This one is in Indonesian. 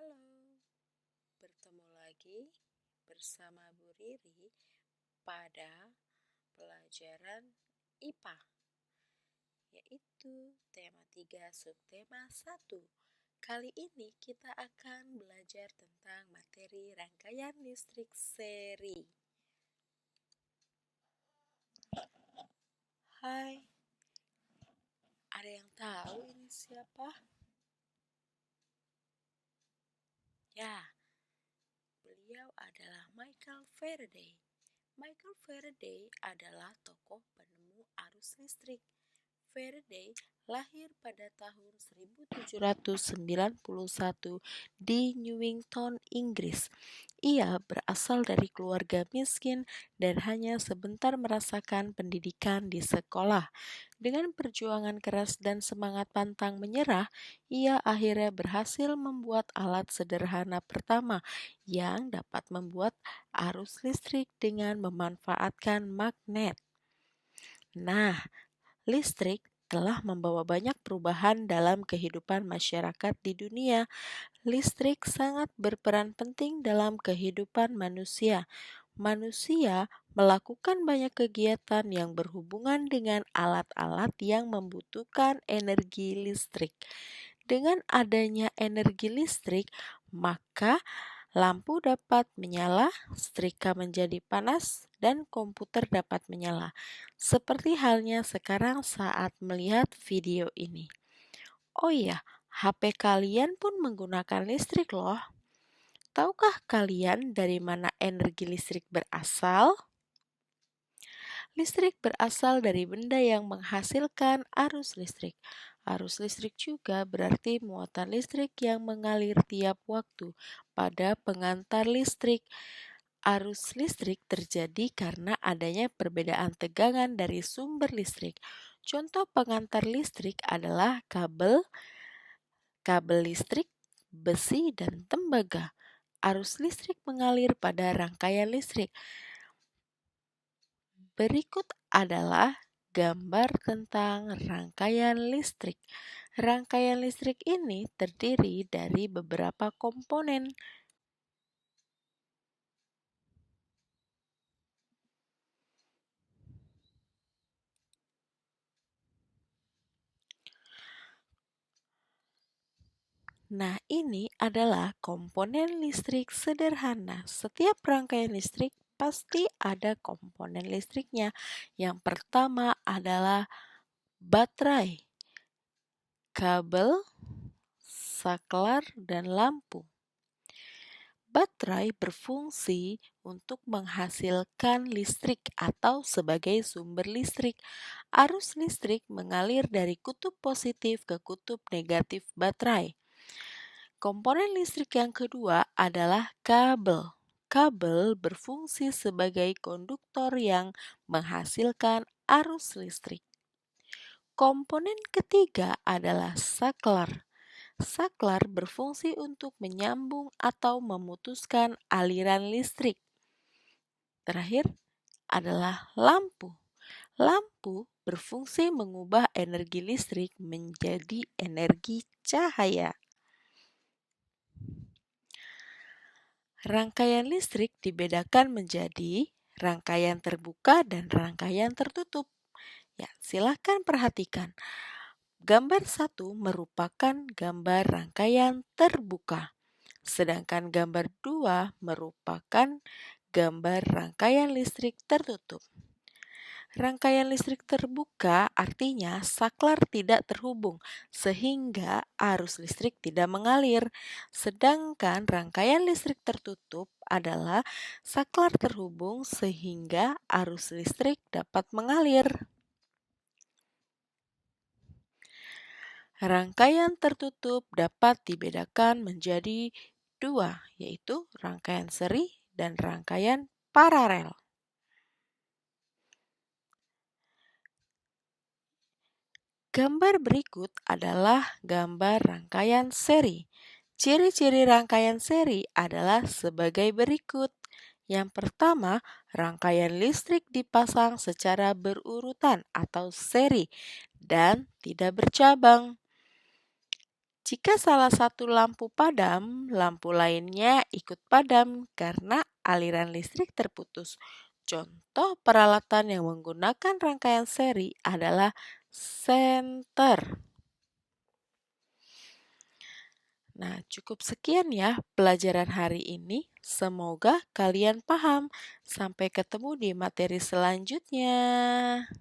Halo, bertemu lagi bersama Bu Riri pada pelajaran IPA, yaitu tema 3 subtema 1. Kali ini kita akan belajar tentang materi rangkaian listrik seri. Hai, ada yang tahu ini siapa? Ya, beliau adalah Michael Faraday. Michael Faraday adalah tokoh penemu arus listrik. Faraday lahir pada tahun 1791 di Newington, Inggris. Ia berasal dari keluarga miskin dan hanya sebentar merasakan pendidikan di sekolah. Dengan perjuangan keras dan semangat pantang menyerah, ia akhirnya berhasil membuat alat sederhana pertama yang dapat membuat arus listrik dengan memanfaatkan magnet. Nah, listrik telah membawa banyak perubahan dalam kehidupan masyarakat di dunia. Listrik sangat berperan penting dalam kehidupan manusia. Manusia melakukan banyak kegiatan yang berhubungan dengan alat-alat yang membutuhkan energi listrik. Dengan adanya energi listrik, maka lampu dapat menyala, setrika menjadi panas, dan komputer dapat menyala. Seperti halnya sekarang saat melihat video ini. Oh iya, HP kalian pun menggunakan listrik loh. Tahukah kalian dari mana energi listrik berasal? Listrik berasal dari benda yang menghasilkan arus listrik. Arus listrik juga berarti muatan listrik yang mengalir tiap waktu. Pada pengantar listrik, arus listrik terjadi karena adanya perbedaan tegangan dari sumber listrik. Contoh pengantar listrik adalah kabel listrik, besi, dan tembaga. Arus listrik mengalir pada rangkaian listrik. Berikut adalah gambar tentang rangkaian listrik. Rangkaian listrik ini terdiri dari beberapa komponen. Nah, ini adalah komponen listrik sederhana. Setiap rangkaian listrik pasti ada komponen listriknya. Yang pertama adalah baterai, kabel, saklar, dan lampu. Baterai berfungsi untuk menghasilkan listrik atau sebagai sumber listrik. Arus listrik mengalir dari kutub positif ke kutub negatif baterai. Komponen listrik yang kedua adalah kabel. Kabel berfungsi sebagai konduktor yang menghasilkan arus listrik. Komponen ketiga adalah saklar. Saklar berfungsi untuk menyambung atau memutuskan aliran listrik. Terakhir adalah lampu. Lampu berfungsi mengubah energi listrik menjadi energi cahaya. Rangkaian listrik dibedakan menjadi rangkaian terbuka dan rangkaian tertutup. Ya, silakan perhatikan. Gambar 1 merupakan gambar rangkaian terbuka, sedangkan gambar 2 merupakan gambar rangkaian listrik tertutup. Rangkaian listrik terbuka artinya saklar tidak terhubung sehingga arus listrik tidak mengalir. Sedangkan rangkaian listrik tertutup adalah saklar terhubung sehingga arus listrik dapat mengalir. Rangkaian tertutup dapat dibedakan menjadi dua, yaitu rangkaian seri dan rangkaian paralel. Gambar berikut adalah gambar rangkaian seri. Ciri-ciri rangkaian seri adalah sebagai berikut. Yang pertama, rangkaian listrik dipasang secara berurutan atau seri dan tidak bercabang. Jika salah satu lampu padam, lampu lainnya ikut padam karena aliran listrik terputus. Contoh peralatan yang menggunakan rangkaian seri adalah senter. Nah, cukup sekian ya pelajaran hari ini. Semoga kalian paham. Sampai ketemu di materi selanjutnya.